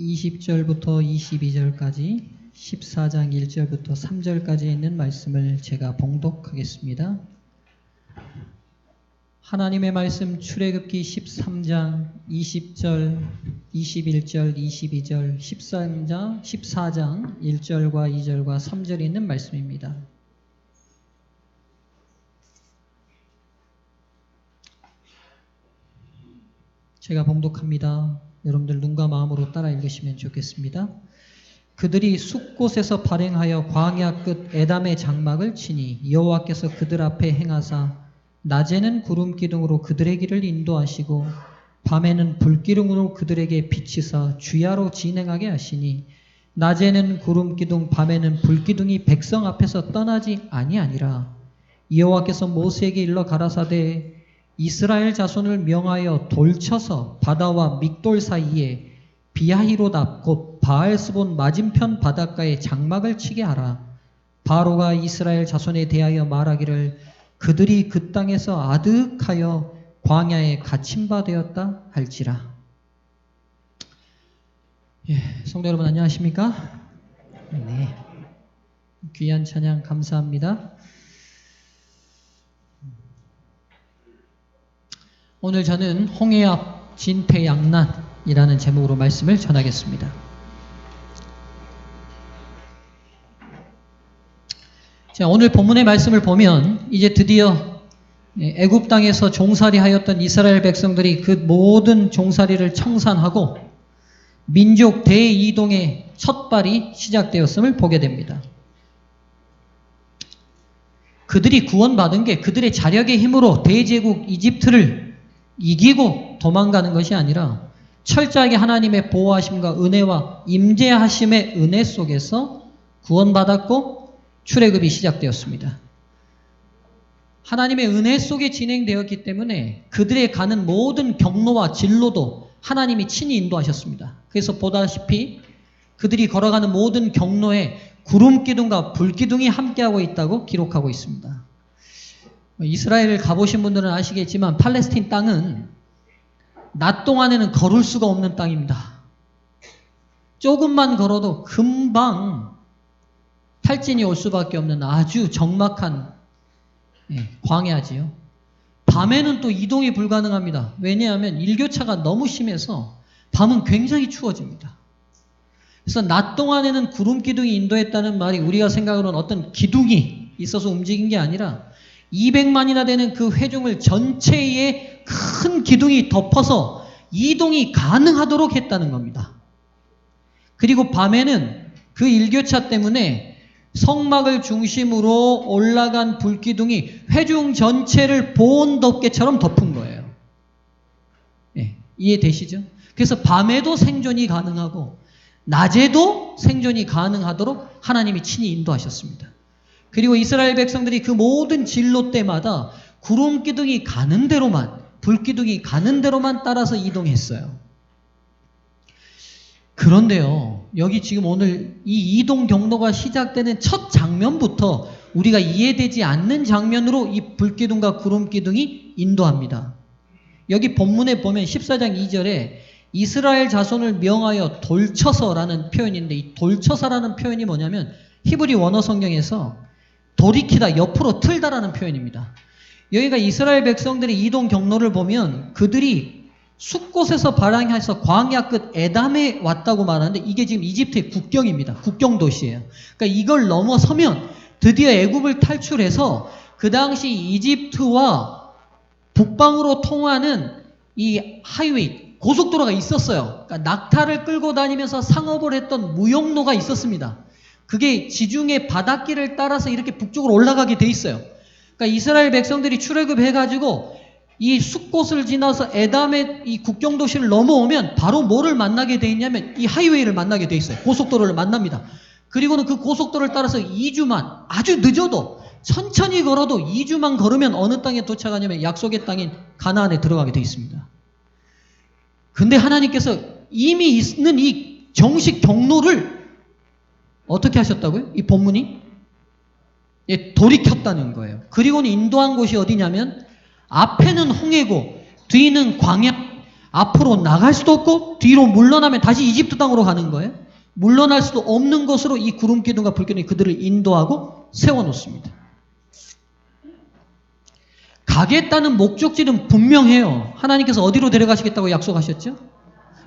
20절부터 22절까지 14장 1절부터 3절까지 있는 말씀을 제가 봉독하겠습니다. 하나님의 말씀 출애굽기 13장 20절, 21절, 22절, 14장 1절과 2절과 3절에 있는 말씀입니다. 제가 봉독합니다. 여러분들 눈과 마음으로 따라 읽으시면 좋겠습니다. 그들이 숲곳에서 발행하여 광야 끝 에담의 장막을 치니 여호와께서 그들 앞에 행하사 낮에는 구름 기둥으로 그들의 길을 인도하시고 밤에는 불기둥으로 그들에게 비치사 주야로 진행하게 하시니 낮에는 구름 기둥 밤에는 불기둥이 백성 앞에서 떠나지 아니하니라. 여호와께서 모세에게 일러 가라사대 이스라엘 자손을 명하여 돌쳐서 바다와 믹돌 사이에 비하히로답 곧 바알스본 맞은편 바닷가에 장막을 치게 하라. 바로가 이스라엘 자손에 대하여 말하기를 그들이 그 땅에서 아득하여 광야에 갇힌 바 되었다 할지라. 성도 여러분 안녕하십니까? 네. 귀한 찬양 감사합니다. 오늘 저는 홍해 앞 진퇴양난이라는 제목으로 말씀을 전하겠습니다. 자, 오늘 본문의 말씀을 보면 이제 드디어 애굽 땅에서 종살이하였던 이스라엘 백성들이 그 모든 종살이를 청산하고 민족 대이동의 첫발이 시작되었음을 보게 됩니다. 그들이 구원받은 게 그들의 자력의 힘으로 대제국 이집트를 이기고 도망가는 것이 아니라 철저하게 하나님의 보호하심과 은혜와 임재하심의 은혜 속에서 구원받았고 출애굽이 시작되었습니다. 하나님의 은혜 속에 진행되었기 때문에 그들의 가는 모든 경로와 진로도 하나님이 친히 인도하셨습니다. 그래서 보다시피 그들이 걸어가는 모든 경로에 구름 기둥과 불 기둥이 함께하고 있다고 기록하고 있습니다. 이스라엘을 가보신 분들은 아시겠지만 팔레스틴 땅은 낮 동안에는 걸을 수가 없는 땅입니다. 조금만 걸어도 금방 탈진이 올 수밖에 없는 아주 적막한 광야지요. 밤에는 또 이동이 불가능합니다. 왜냐하면 일교차가 너무 심해서 밤은 굉장히 추워집니다. 그래서 낮 동안에는 구름 기둥이 인도했다는 말이 우리가 생각하는 어떤 기둥이 있어서 움직인 게 아니라 200만이나 되는 그 회중을 전체에 큰 기둥이 덮어서 이동이 가능하도록 했다는 겁니다. 그리고 밤에는 그 일교차 때문에 성막을 중심으로 올라간 불기둥이 회중 전체를 보온 덮개처럼 덮은 거예요. 네, 이해되시죠? 그래서 밤에도 생존이 가능하고 낮에도 생존이 가능하도록 하나님이 친히 인도하셨습니다. 그리고 이스라엘 백성들이 그 모든 진로 때마다 구름 기둥이 가는 대로만, 불 기둥이 가는 대로만 따라서 이동했어요. 그런데요, 여기 지금 오늘 이 이동 경로가 시작되는 첫 장면부터 우리가 이해되지 않는 장면으로 이 불 기둥과 구름 기둥이 인도합니다. 여기 본문에 보면 14장 2절에 이스라엘 자손을 명하여 돌쳐서라는 표현인데 이 돌쳐서라는 표현이 뭐냐면 히브리 원어 성경에서 돌이키다, 옆으로 틀다라는 표현입니다. 여기가 이스라엘 백성들의 이동 경로를 보면 그들이 숲곳에서 발행해서 광야 끝 에담에 왔다고 말하는데 이게 지금 이집트의 국경입니다. 국경 도시예요. 그러니까 이걸 넘어서면 드디어 애굽을 탈출해서 그 당시 이집트와 북방으로 통하는 이 하이웨이, 고속도로가 있었어요. 그러니까 낙타를 끌고 다니면서 상업을 했던 무역로가 있었습니다. 그게 지중해 바닷길을 따라서 이렇게 북쪽으로 올라가게 돼 있어요. 그러니까 이스라엘 백성들이 출애굽해가지고 이 숲곳을 지나서 에담의 이 국경 도시를 넘어오면 바로 뭐를 만나게 돼 있냐면 이 하이웨이를 만나게 돼 있어요. 고속도로를 만납니다. 그리고는 그 고속도로를 따라서 2주만, 아주 늦어도 천천히 걸어도 2주만 걸으면 어느 땅에 도착하냐면 약속의 땅인 가나안에 들어가게 돼 있습니다. 근데 하나님께서 이미 있는 이 정식 경로를 어떻게 하셨다고요? 이 본문이? 돌이켰다는 거예요. 그리고는 인도한 곳이 어디냐면 앞에는 홍해고 뒤는 광야, 앞으로 나갈 수도 없고 뒤로 물러나면 다시 이집트 땅으로 가는 거예요. 물러날 수도 없는 곳으로 이 구름 기둥과 불 기둥이 그들을 인도하고 세워놓습니다. 가겠다는 목적지는 분명해요. 하나님께서 어디로 데려가시겠다고 약속하셨죠?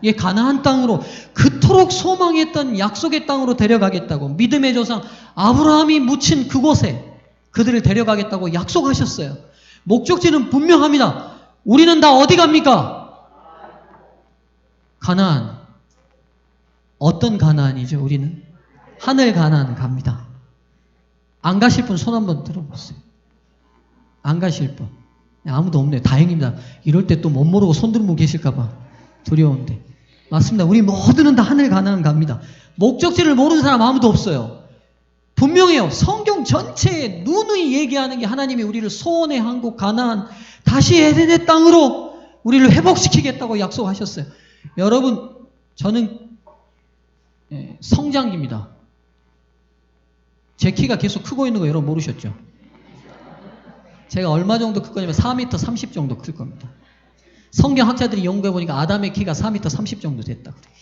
예, 가나안 땅으로, 그토록 소망했던 약속의 땅으로 데려가겠다고, 믿음의 조상 아브라함이 묻힌 그곳에 그들을 데려가겠다고 약속하셨어요. 목적지는 분명합니다. 우리는 다 어디 갑니까? 가나안. 어떤 가나안이죠? 우리는 하늘 가나안 갑니다. 안 가실 분 손 한번 들어보세요. 안 가실 분. 아무도 없네요. 다행입니다. 이럴 때 또 못 모르고 손 들고 계실까봐 두려운데. 맞습니다. 우리 모두는 다 하늘 가나안 갑니다. 목적지를 모르는 사람 아무도 없어요. 분명해요. 성경 전체에 누누이 얘기하는 게 하나님이 우리를 소원의 한국 가나안, 다시 에덴의 땅으로 우리를 회복시키겠다고 약속하셨어요. 여러분, 저는 성장기입니다. 제 키가 계속 크고 있는 거 여러분 모르셨죠? 제가 얼마 정도 클 거냐면 4m 30 정도 클 겁니다. 성경학자들이 연구해보니까 아담의 키가 4m 30 정도 됐다 그래요.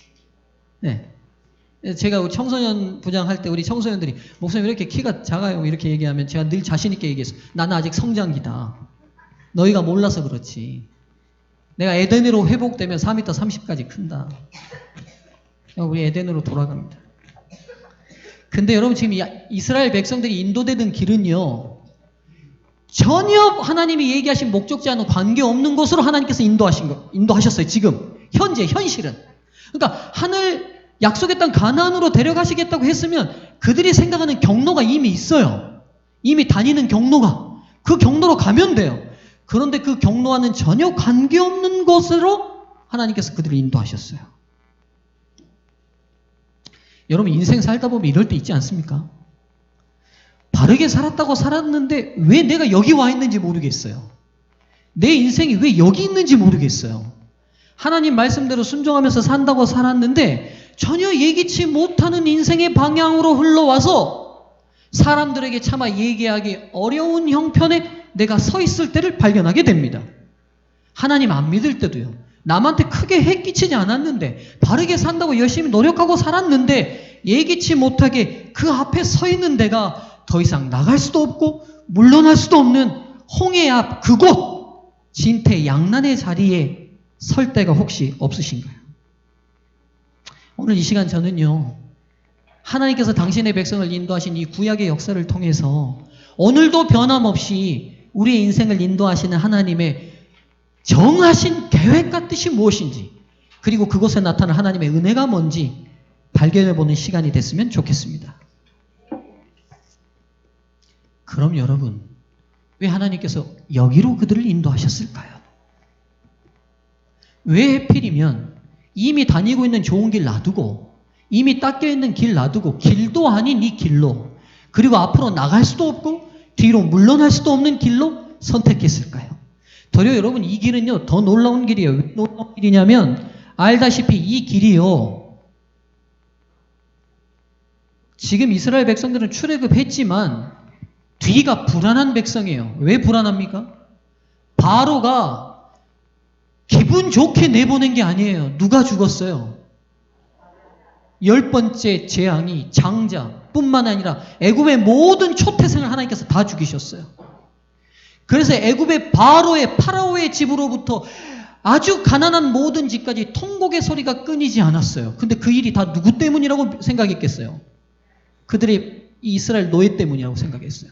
네. 제가 청소년 부장할 때 우리 청소년들이 목사님 왜 이렇게 키가 작아요? 이렇게 얘기하면 제가 늘 자신있게 얘기했어요. 나는 아직 성장기다. 너희가 몰라서 그렇지. 내가 에덴으로 회복되면 4m 30까지 큰다. 우리 에덴으로 돌아갑니다. 근데 여러분 지금 이스라엘 백성들이 인도되던 길은요. 전혀 하나님이 얘기하신 목적지와는 관계없는 곳으로 하나님께서 인도하셨어요. 지금 현재 현실은. 그러니까 하늘 약속의 땅 가나안으로 데려가시겠다고 했으면 그들이 생각하는 경로가 이미 있어요. 이미 다니는 경로가. 그 경로로 가면 돼요. 그런데 그 경로와는 전혀 관계없는 곳으로 하나님께서 그들을 인도하셨어요. 여러분 인생 살다 보면 이럴 때 있지 않습니까? 바르게 살았다고 살았는데 왜 내가 여기 와 있는지 모르겠어요. 내 인생이 왜 여기 있는지 모르겠어요. 하나님 말씀대로 순종하면서 산다고 살았는데 전혀 예기치 못하는 인생의 방향으로 흘러와서 사람들에게 차마 얘기하기 어려운 형편에 내가 서 있을 때를 발견하게 됩니다. 하나님 안 믿을 때도요. 남한테 크게 해 끼치지 않았는데 바르게 산다고 열심히 노력하고 살았는데 예기치 못하게 그 앞에 서 있는 데가 더 이상 나갈 수도 없고 물러날 수도 없는 홍해 앞 그곳 진퇴양난의 자리에 설 때가 혹시 없으신가요? 오늘 이 시간 저는요. 하나님께서 당신의 백성을 인도하신 이 구약의 역사를 통해서 오늘도 변함없이 우리의 인생을 인도하시는 하나님의 정하신 계획과 뜻이 무엇인지 그리고 그곳에 나타난 하나님의 은혜가 뭔지 발견해보는 시간이 됐으면 좋겠습니다. 그럼 여러분, 왜 하나님께서 여기로 그들을 인도하셨을까요? 왜 하필이면 이미 다니고 있는 좋은 길 놔두고 이미 닦여 있는 길 놔두고 길도 아닌 이 길로 그리고 앞으로 나갈 수도 없고 뒤로 물러날 수도 없는 길로 선택했을까요? 도리어 여러분 이 길은요 더 놀라운 길이에요. 왜 놀라운 길이냐면 알다시피 이 길이요 지금 이스라엘 백성들은 출애굽했지만 뒤가 불안한 백성이에요. 왜 불안합니까? 바로가 기분 좋게 내보낸 게 아니에요. 누가 죽었어요? 10번째 재앙이 장자뿐만 아니라 애굽의 모든 초태생을 하나님께서 다 죽이셨어요. 그래서 애굽의 바로의 파라오의 집으로부터 아주 가난한 모든 집까지 통곡의 소리가 끊이지 않았어요. 근데 그 일이 다 누구 때문이라고 생각했겠어요? 그들의 이스라엘 노예 때문이라고 생각했어요.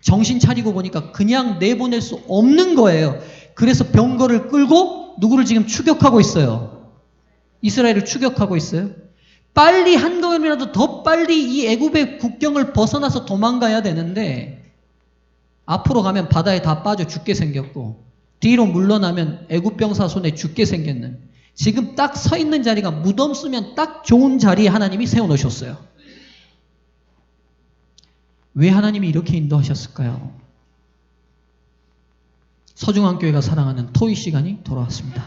정신 차리고 보니까 그냥 내보낼 수 없는 거예요. 그래서 병거를 끌고 누구를 지금 추격하고 있어요? 이스라엘을 추격하고 있어요. 빨리 한 걸음이라도 더 빨리 이 애굽의 국경을 벗어나서 도망가야 되는데 앞으로 가면 바다에 다 빠져 죽게 생겼고 뒤로 물러나면 애굽 병사 손에 죽게 생겼는 지금 딱 서 있는 자리가 무덤 쓰면 딱 좋은 자리에 하나님이 세워놓으셨어요. 왜 하나님이 이렇게 인도하셨을까요? 서중한 교회가 사랑하는 토의 시간이 돌아왔습니다.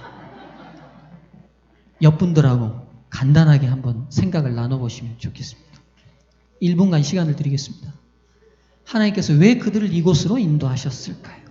옆분들하고 간단하게 한번 생각을 나눠보시면 좋겠습니다. 1분간 시간을 드리겠습니다. 하나님께서 왜 그들을 이곳으로 인도하셨을까요?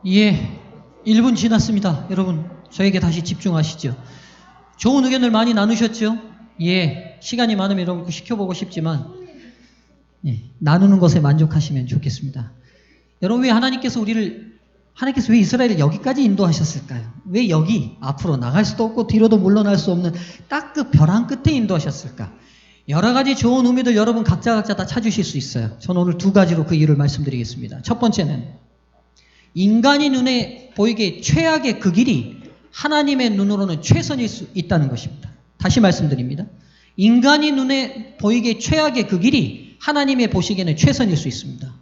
예, 1분 지났습니다. 여러분, 저에게 다시 집중하시죠. 좋은 의견을 많이 나누셨죠? 예, 시간이 많으면 여러분 시켜보고 싶지만, 예, 나누는 것에 만족하시면 좋겠습니다. 여러분, 하나님께서 왜 이스라엘을 여기까지 인도하셨을까요? 왜 여기, 앞으로 나갈 수도 없고 뒤로도 물러날 수 없는 딱 그 벼랑 끝에 인도하셨을까? 여러 가지 좋은 의미들 여러분 각자 다 찾으실 수 있어요. 저는 오늘 두 가지로 그 이유를 말씀드리겠습니다. 첫 번째는, 인간이 눈에 보이기에 최악의 그 길이 하나님의 눈으로는 최선일 수 있다는 것입니다. 다시 말씀드립니다. 인간이 눈에 보이기에 최악의 그 길이 하나님의 보시기에는 최선일 수 있습니다.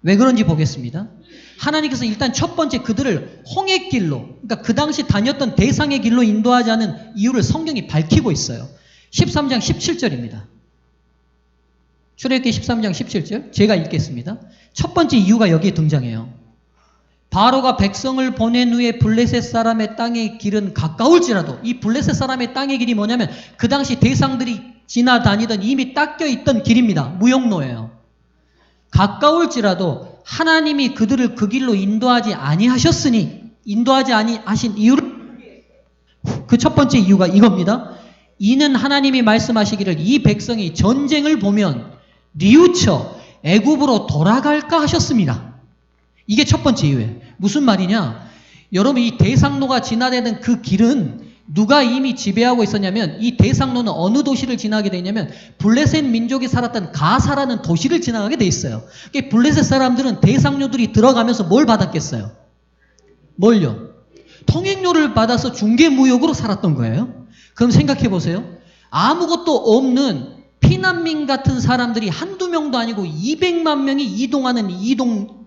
왜 그런지 보겠습니다. 하나님께서 일단 첫 번째 그들을 홍해길로, 그러니까 그 당시 다녔던 대상의 길로 인도하지 않은 이유를 성경이 밝히고 있어요. 13장 17절입니다. 출애굽기 13장 17절 제가 읽겠습니다. 첫 번째 이유가 여기에 등장해요. 바로가 백성을 보낸 후에 블레셋 사람의 땅의 길은 가까울지라도, 이 블레셋 사람의 땅의 길이 뭐냐면 그 당시 대상들이 지나다니던 이미 닦여 있던 길입니다. 무역로예요. 가까울지라도 하나님이 그들을 그 길로 인도하지 아니하신 이유를, 그 첫 번째 이유가 이겁니다. 이는 하나님이 말씀하시기를 이 백성이 전쟁을 보면 뉘우쳐 애굽으로 돌아갈까 하셨습니다. 이게 첫 번째 이유예요. 무슨 말이냐? 여러분, 이 대상로가 지나다니는 그 길은 누가 이미 지배하고 있었냐면, 이 대상로는 어느 도시를 지나게 되냐면 블레셋 민족이 살았던 가사라는 도시를 지나가게 돼 있어요. 그러니까 블레셋 사람들은 대상료들이 들어가면서 뭘 받았겠어요? 뭘요? 통행료를 받아서 중개무역으로 살았던 거예요. 그럼 생각해 보세요. 아무것도 없는 피난민 같은 사람들이 한두 명도 아니고 200만 명이 이동하는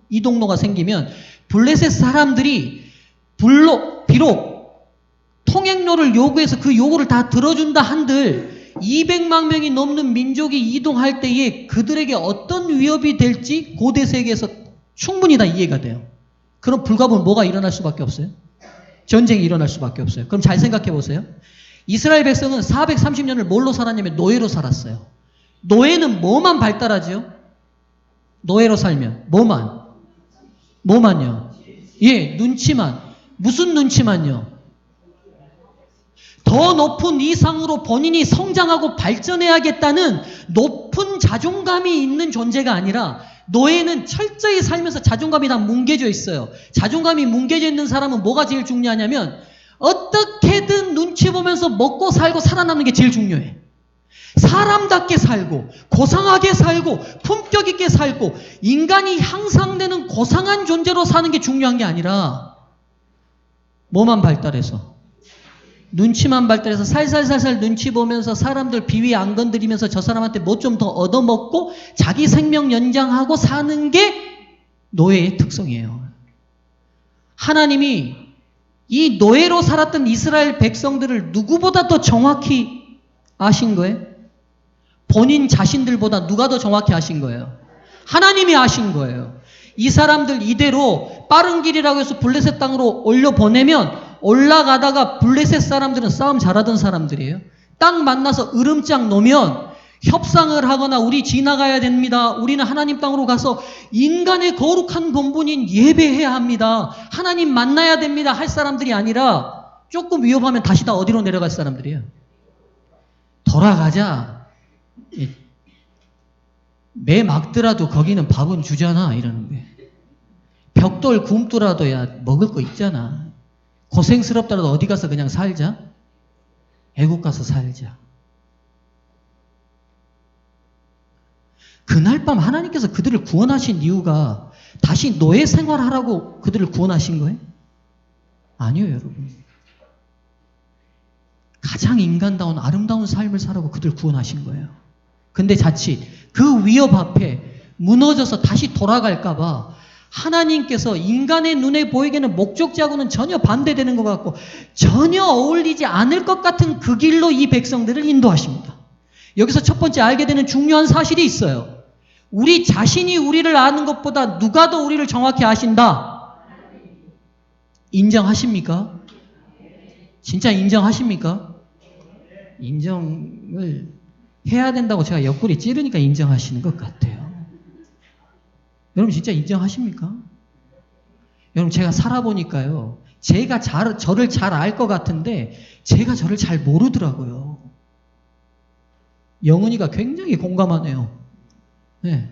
이동로가 생기면 블레셋 사람들이 비록 통행료를 요구해서 그 요구를 다 들어준다 한들 200만 명이 넘는 민족이 이동할 때에 그들에게 어떤 위협이 될지 고대 세계에서 충분히 다 이해가 돼요. 그럼 불가분 뭐가 일어날 수밖에 없어요? 전쟁이 일어날 수밖에 없어요. 그럼 잘 생각해 보세요. 이스라엘 백성은 430년을 뭘로 살았냐면 노예로 살았어요. 노예는 뭐만 발달하죠? 노예로 살면 뭐만요? 예, 눈치만. 무슨 눈치만요? 더 높은 이상으로 본인이 성장하고 발전해야겠다는 높은 자존감이 있는 존재가 아니라, 노예는 철저히 살면서 자존감이 다 뭉개져 있어요. 자존감이 뭉개져 있는 사람은 뭐가 제일 중요하냐면 어떻게든 눈치 보면서 먹고 살고 살아남는 게 제일 중요해. 사람답게 살고 고상하게 살고 품격 있게 살고 인간이 향상되는 고상한 존재로 사는 게 중요한 게 아니라, 뭐만 발달해서, 눈치만 발달해서 살살살살 눈치 보면서 사람들 비위 안 건드리면서 저 사람한테 뭐 좀 더 얻어먹고 자기 생명 연장하고 사는 게 노예의 특성이에요. 하나님이 이 노예로 살았던 이스라엘 백성들을 누구보다 더 정확히 아신 거예요? 본인 자신들보다 누가 더 정확히 아신 거예요? 하나님이 아신 거예요. 이 사람들 이대로 빠른 길이라고 해서 블레셋 땅으로 올려보내면 올라가다가 블레셋 사람들은 싸움 잘하던 사람들이에요. 땅 만나서 으름장 놓으면 협상을 하거나 우리 지나가야 됩니다. 우리는 하나님 땅으로 가서 인간의 거룩한 본분인 예배해야 합니다. 하나님 만나야 됩니다. 할 사람들이 아니라 조금 위협하면 다시 다 어디로 내려갈 사람들이에요? 돌아가자. 매 막더라도 거기는 밥은 주잖아. 이러는 거예요. 벽돌 굶더라도 야 먹을 거 있잖아. 고생스럽더라도 어디 가서 그냥 살자. 애국 가서 살자. 그날 밤 하나님께서 그들을 구원하신 이유가 다시 노예 생활하라고 그들을 구원하신 거예요? 아니요, 여러분. 가장 인간다운 아름다운 삶을 살라고 그들을 구원하신 거예요. 근데 자칫 그 위협 앞에 무너져서 다시 돌아갈까 봐 하나님께서 인간의 눈에 보이기에는 목적지하고는 전혀 반대되는 것 같고 전혀 어울리지 않을 것 같은 그 길로 이 백성들을 인도하십니다. 여기서 첫 번째 알게 되는 중요한 사실이 있어요. 우리 자신이 우리를 아는 것보다 누가 더 우리를 정확히 아신다? 인정하십니까? 진짜 인정하십니까? 인정을 해야 된다고 제가 옆구리 찌르니까 인정하시는 것 같아요. 여러분 진짜 인정하십니까? 여러분 제가 살아보니까요. 제가 저를 잘 알 것 같은데 제가 저를 잘 모르더라고요. 영은이가 굉장히 공감하네요. 네.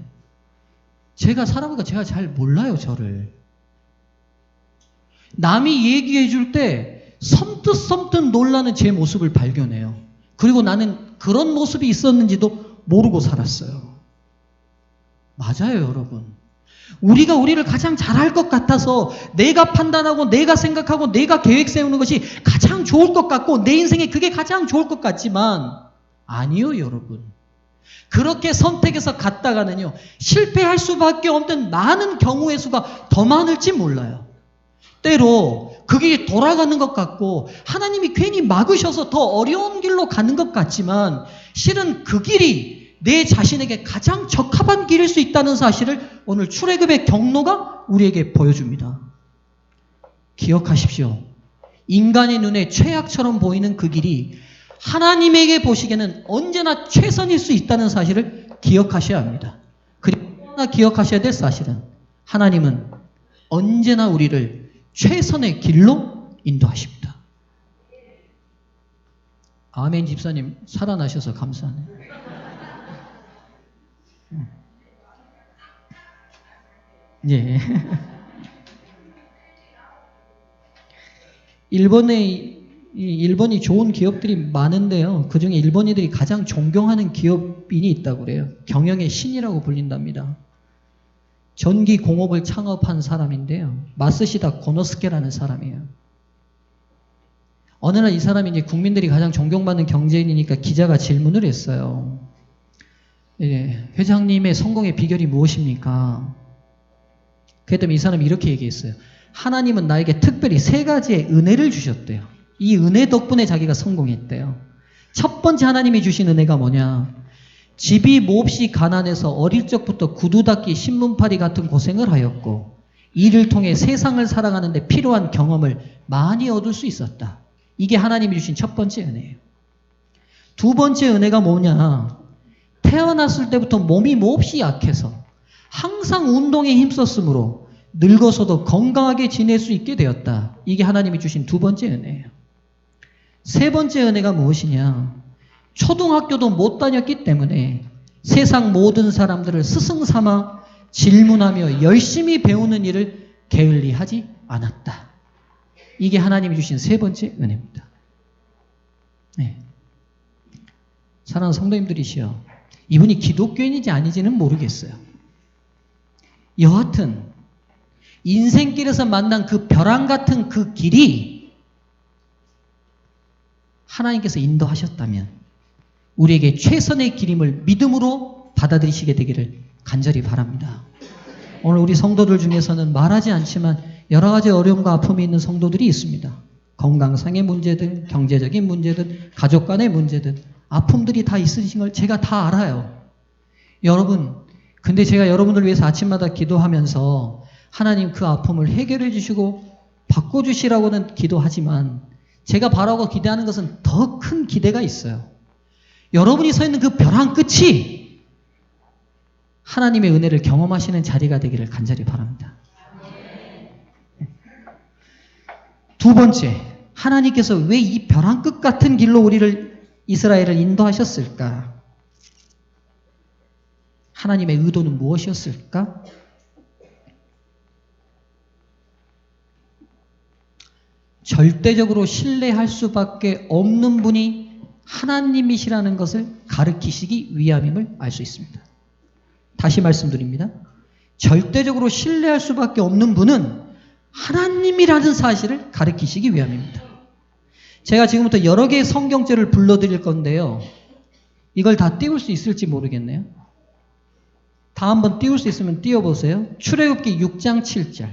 제가 살아보니까 제가 잘 몰라요, 저를. 남이 얘기해 줄 때 섬뜩섬뜩 놀라는 제 모습을 발견해요. 그리고 나는 그런 모습이 있었는지도 모르고 살았어요. 맞아요, 여러분. 우리가 우리를 가장 잘할 것 같아서 내가 판단하고 내가 생각하고 내가 계획 세우는 것이 가장 좋을 것 같고 내 인생에 그게 가장 좋을 것 같지만 아니요, 여러분. 그렇게 선택해서 갔다가는요, 실패할 수밖에 없는 많은 경우의 수가 더 많을지 몰라요. 때로 그게 돌아가는 것 같고 하나님이 괜히 막으셔서 더 어려운 길로 가는 것 같지만 실은 그 길이 내 자신에게 가장 적합한 길일 수 있다는 사실을 오늘 출애굽의 경로가 우리에게 보여줍니다. 기억하십시오. 인간의 눈에 최악처럼 보이는 그 길이 하나님에게 보시기에는 언제나 최선일 수 있다는 사실을 기억하셔야 합니다. 그리고 하나 기억하셔야 될 사실은 하나님은 언제나 우리를 최선의 길로 인도하십니다. 아멘 집사님 살아나셔서 감사하네요. 예. 일본이 좋은 기업들이 많은데요. 그 중에 일본인들이 가장 존경하는 기업인이 있다고 그래요. 경영의 신이라고 불린답니다. 전기 공업을 창업한 사람인데요. 마쓰시다 고노스케라는 사람이에요. 어느 날 이 사람이 이제 국민들이 가장 존경받는 경제인이니까 기자가 질문을 했어요. 예, 회장님의 성공의 비결이 무엇입니까? 그랬더니 이 사람이 이렇게 얘기했어요. 하나님은 나에게 특별히 3가지의 은혜를 주셨대요. 이 은혜 덕분에 자기가 성공했대요. 첫 번째 하나님이 주신 은혜가 뭐냐? 집이 몹시 가난해서 어릴 적부터 구두 닦기, 신문팔이 같은 고생을 하였고 이를 통해 세상을 살아가는 데 필요한 경험을 많이 얻을 수 있었다. 이게 하나님이 주신 첫 번째 은혜예요. 두 번째 은혜가 뭐냐? 태어났을 때부터 몸이 몹시 약해서 항상 운동에 힘썼으므로 늙어서도 건강하게 지낼 수 있게 되었다. 이게 하나님이 주신 두 번째 은혜예요. 세 번째 은혜가 무엇이냐? 초등학교도 못 다녔기 때문에 세상 모든 사람들을 스승 삼아 질문하며 열심히 배우는 일을 게을리하지 않았다. 이게 하나님이 주신 세 번째 은혜입니다. 네. 사랑하는 성도님들이시여, 이분이 기독교인인지 아닌지는 모르겠어요. 여하튼 인생길에서 만난 그 벼랑 같은 그 길이 하나님께서 인도하셨다면 우리에게 최선의 길임을 믿음으로 받아들이시게 되기를 간절히 바랍니다. 오늘 우리 성도들 중에서는 말하지 않지만 여러 가지 어려움과 아픔이 있는 성도들이 있습니다. 건강상의 문제들, 경제적인 문제들, 가족 간의 문제들, 아픔들이 다 있으신 걸 제가 다 알아요. 여러분, 근데 제가 여러분들 위해서 아침마다 기도하면서 하나님 그 아픔을 해결해 주시고 바꿔주시라고는 기도하지만 제가 바라고 기대하는 것은 더 큰 기대가 있어요. 여러분이 서 있는 그 벼랑 끝이 하나님의 은혜를 경험하시는 자리가 되기를 간절히 바랍니다. 두 번째, 하나님께서 왜 이 벼랑 끝 같은 길로 이스라엘을 인도하셨을까? 하나님의 의도는 무엇이었을까? 절대적으로 신뢰할 수밖에 없는 분이 하나님이시라는 것을 가르치시기 위함임을 알 수 있습니다. 다시 말씀드립니다. 절대적으로 신뢰할 수밖에 없는 분은 하나님이라는 사실을 가르치시기 위함입니다. 제가 지금부터 여러 개의 성경절을 불러드릴 건데요. 이걸 다 띄울 수 있을지 모르겠네요. 다 한번 띄울 수 있으면 띄워보세요. 출애굽기 6장 7절.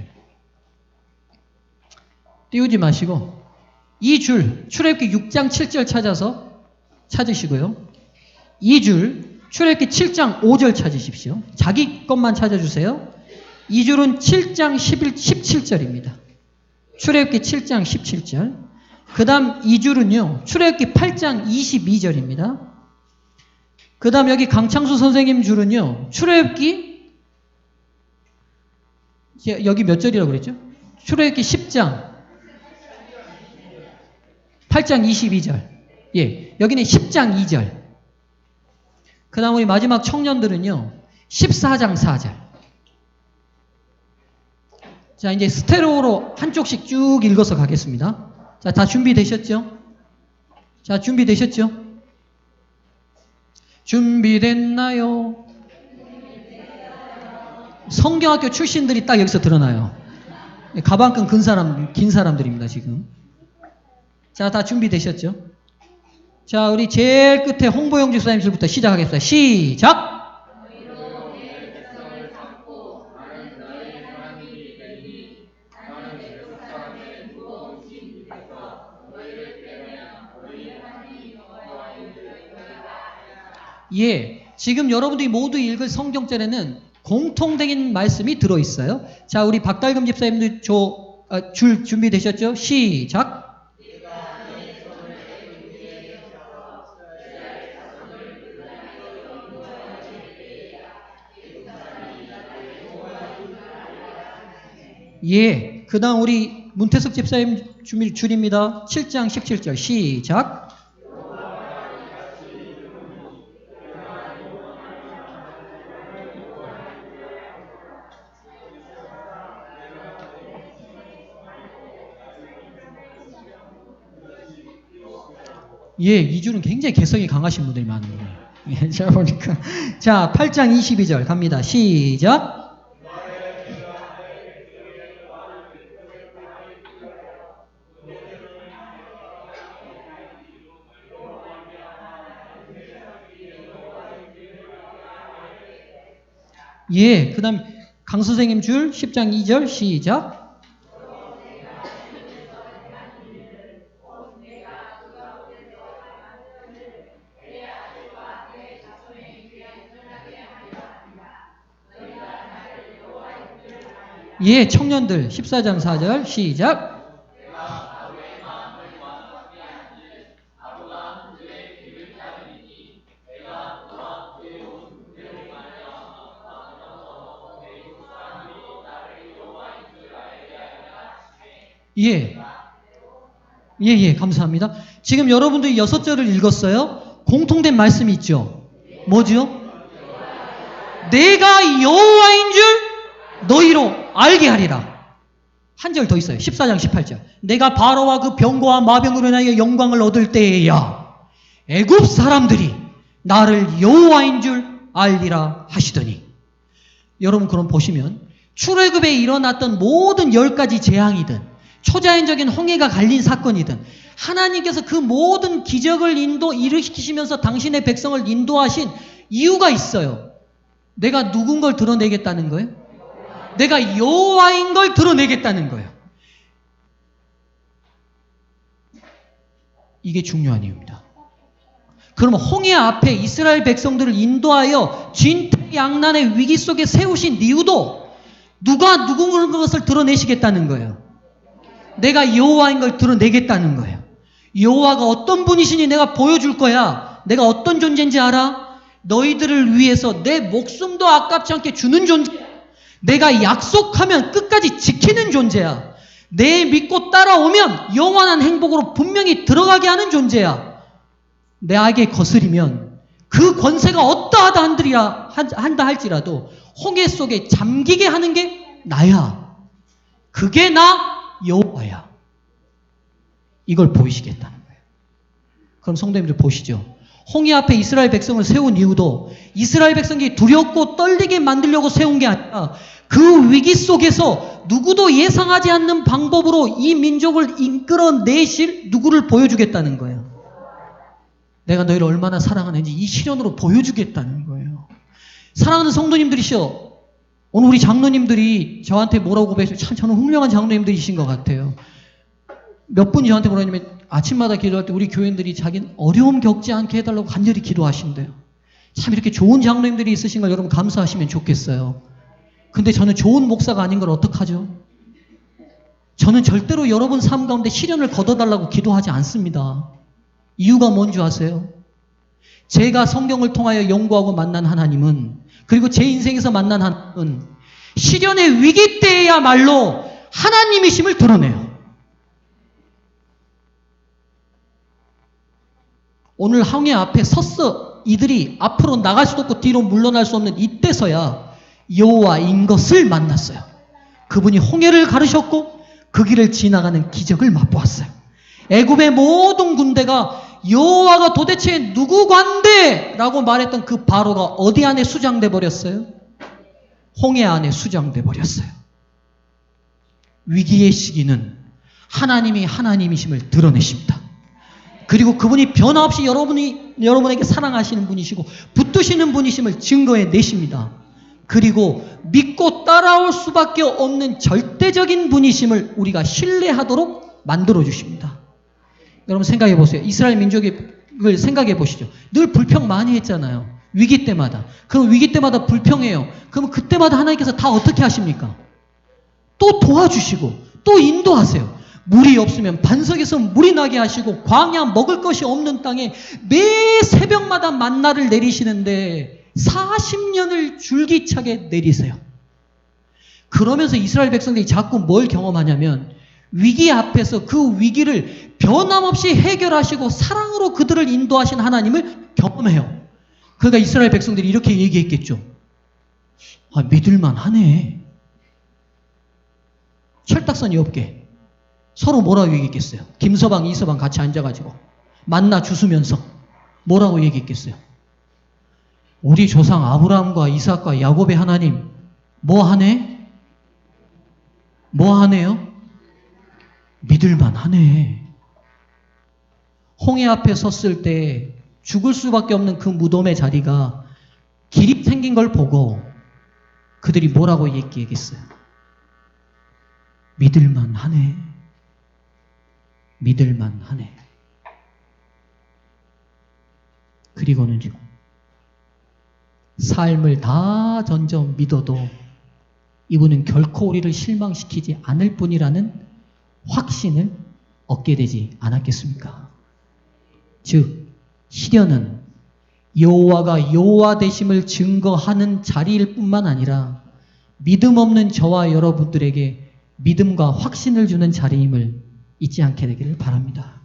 띄우지 마시고 이 줄 출애굽기 6장 7절 찾으시고요. 이 줄 출애굽기 7장 5절 찾으십시오. 자기 것만 찾아주세요. 이 줄은 7장 17절입니다. 출애굽기 7장 17절. 그 다음 이 줄은요. 출애굽기 8장 22절입니다. 그 다음 여기 강창수 선생님 줄은요. 출애굽기 여기 몇 절이라고 그랬죠? 출애굽기 10장 8장 22절. 예, 여기는 10장 2절. 그 다음 우리 마지막 청년들은요. 14장 4절. 자, 이제 스테레오로 한쪽씩 쭉 읽어서 가겠습니다. 자, 다 준비되셨죠? 자, 준비되셨죠? 준비됐나요? 성경학교 출신들이 딱 여기서 드러나요. 가방끈 긴 사람들입니다, 지금. 자, 다 준비되셨죠? 자, 우리 제일 끝에 홍보영 집사님들부터 시작하겠습니다. 시작! 예, 지금 여러분들이 모두 읽을 성경절에는 공통된 말씀이 들어있어요. 자, 우리 박달금 집사님들 줄 준비되셨죠? 시작! 예, 그 다음 우리 문태석 집사님 줄입니다. 7장 17절 시작! 예, 이 줄은 굉장히 개성이 강하신 분들이 많은 거예요. 예, 자, 보니까. 자, 8장 22절 갑니다. 시작! 예, 그 다음 강 선생님 줄 10장 2절 시작! 예, 청년들 14장 4절 시작! 예. 예, 감사합니다. 지금 여러분들이 6절을 읽었어요. 공통된 말씀이 있죠. 뭐죠? 내가 여호와인 줄 너희로 알게 하리라. 한 절 더 있어요. 14장 18절. 내가 바로와 그 병거와 마병으로 인하여 영광을 얻을 때에야 애굽 사람들이 나를 여호와인 줄 알리라 하시더니. 여러분 그럼 보시면 출애굽에 일어났던 모든 10가지 재앙이든 초자연적인 홍해가 갈린 사건이든 하나님께서 그 모든 기적을 일으키시면서 당신의 백성을 인도하신 이유가 있어요. 내가 누군 걸 드러내겠다는 거예요? 내가 여호와인 걸 드러내겠다는 거예요. 이게 중요한 이유입니다. 그러면 홍해 앞에 이스라엘 백성들을 인도하여 진퇴양난의 위기 속에 세우신 이유도 누가 누군 것을 드러내시겠다는 거예요. 내가 여호와인 걸 드러내겠다는 거예요. 여호와가 어떤 분이시니 내가 보여줄 거야. 내가 어떤 존재인지 알아? 너희들을 위해서 내 목숨도 아깝지 않게 주는 존재야. 내가 약속하면 끝까지 지키는 존재야. 내 믿고 따라오면 영원한 행복으로 분명히 들어가게 하는 존재야. 내에게 거스리면 그 권세가 어떠하다 한다 할지라도 홍해 속에 잠기게 하는 게 나야. 그게 나 여호와야. 이걸 보이시겠다는 거예요. 그럼 성도님들 보시죠. 홍해 앞에 이스라엘 백성을 세운 이유도 이스라엘 백성이 두렵고 떨리게 만들려고 세운 게 아니라 그 위기 속에서 누구도 예상하지 않는 방법으로 이 민족을 이끌어내실 누구를 보여주겠다는 거예요. 내가 너희를 얼마나 사랑하는지 이 시련으로 보여주겠다는 거예요. 사랑하는 성도님들이시여, 오늘 우리 장로님들이 저한테 뭐라고 고백했어요? 참 저는 훌륭한 장로님들이신 것 같아요. 몇 분이 저한테 뭐라 하냐면 아침마다 기도할 때 우리 교인들이 자기는 어려움 겪지 않게 해달라고 간절히 기도하신대요. 참 이렇게 좋은 장로님들이 있으신 걸 여러분 감사하시면 좋겠어요. 근데 저는 좋은 목사가 아닌 걸 어떡하죠? 저는 절대로 여러분 삶 가운데 시련을 걷어달라고 기도하지 않습니다. 이유가 뭔지 아세요? 제가 성경을 통하여 연구하고 만난 하나님은, 그리고 제 인생에서 만난 하나님은 시련의 위기 때야말로 하나님이심을 드러내요. 오늘 항해 앞에 섰어. 이들이 앞으로 나갈 수도 없고 뒤로 물러날 수 없는 이때서야 여호와인 것을 만났어요. 그분이 홍해를 가르셨고 그 길을 지나가는 기적을 맛보았어요. 애굽의 모든 군대가 여호와가 도대체 누구 관대? 라고 말했던 그 바로가 어디 안에 수장돼 버렸어요? 홍해 안에 수장돼 버렸어요. 위기의 시기는 하나님이 하나님이심을 드러내십니다. 그리고 그분이 변함없이 여러분에게 사랑하시는 분이시고 붙드시는 분이심을 증거해 내십니다. 그리고 믿고 따라올 수밖에 없는 절대적인 분이심을 우리가 신뢰하도록 만들어 주십니다. 여러분 생각해 보세요. 이스라엘 민족을 생각해 보시죠. 늘 불평 많이 했잖아요. 위기 때마다. 그럼 위기 때마다 불평해요. 그럼 그때마다 하나님께서 다 어떻게 하십니까? 또 도와주시고 또 인도하세요. 물이 없으면 반석에서 물이 나게 하시고 광야 먹을 것이 없는 땅에 매 새벽마다 만나를 내리시는데 40년을 줄기차게 내리세요. 그러면서 이스라엘 백성들이 자꾸 뭘 경험하냐면 위기 앞에서 그 위기를 변함없이 해결하시고 사랑으로 그들을 인도하신 하나님을 경험해요. 그러니까 이스라엘 백성들이 이렇게 얘기했겠죠. 아, 믿을만 하네. 철딱선이 없게. 서로 뭐라고 얘기했겠어요? 김서방, 이서방 같이 앉아가지고 만나 주수면서 뭐라고 얘기했겠어요? 우리 조상 아브라함과 이삭과 야곱의 하나님 뭐 하네? 뭐 하네요? 믿을만 하네. 홍해 앞에 섰을 때 죽을 수밖에 없는 그 무덤의 자리가 길이 생긴 걸 보고 그들이 뭐라고 얘기했겠어요? 믿을만 하네. 믿을만 하네. 그리고는 삶을 다 던져 믿어도 이분은 결코 우리를 실망시키지 않을 뿐이라는 확신을 얻게 되지 않았겠습니까? 즉 시련은 여호와가 여호와 되심을 증거하는 자리일 뿐만 아니라 믿음 없는 저와 여러분들에게 믿음과 확신을 주는 자리임을 잊지 않게 되기를 바랍니다.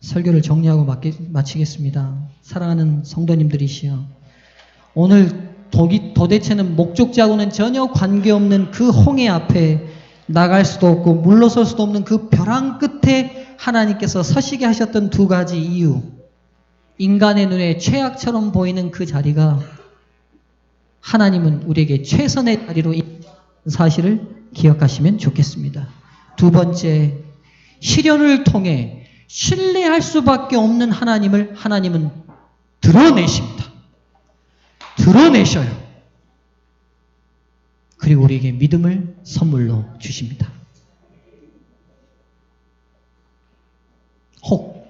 설교를 정리하고 마치겠습니다. 사랑하는 성도님들이시여, 오늘 도대체는 목적지하고는 전혀 관계없는 그 홍해 앞에 나갈 수도 없고 물러설 수도 없는 그 벼랑 끝에 하나님께서 서시게 하셨던 두 가지 이유, 인간의 눈에 최악처럼 보이는 그 자리가 하나님은 우리에게 최선의 자리로 있는 사실을 기억하시면 좋겠습니다. 두 번째, 시련을 통해 신뢰할 수밖에 없는 하나님은 드러내십니다. 드러내셔요. 그리고 우리에게 믿음을 선물로 주십니다. 혹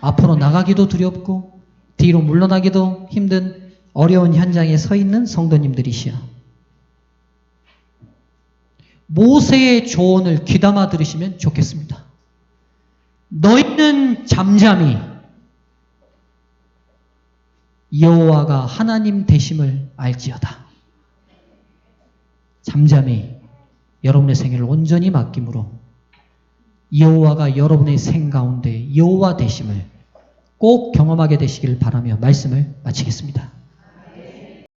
앞으로 나가기도 두렵고 뒤로 물러나기도 힘든 어려운 현장에 서 있는 성도님들이시여, 모세의 조언을 귀담아 들으시면 좋겠습니다. 너희는 잠잠히 여호와가 하나님 되심을 알지어다. 잠잠히 여러분의 생애를 온전히 맡김으로 여호와가 여러분의 생 가운데 여호와 되심을 꼭 경험하게 되시길 바라며 말씀을 마치겠습니다.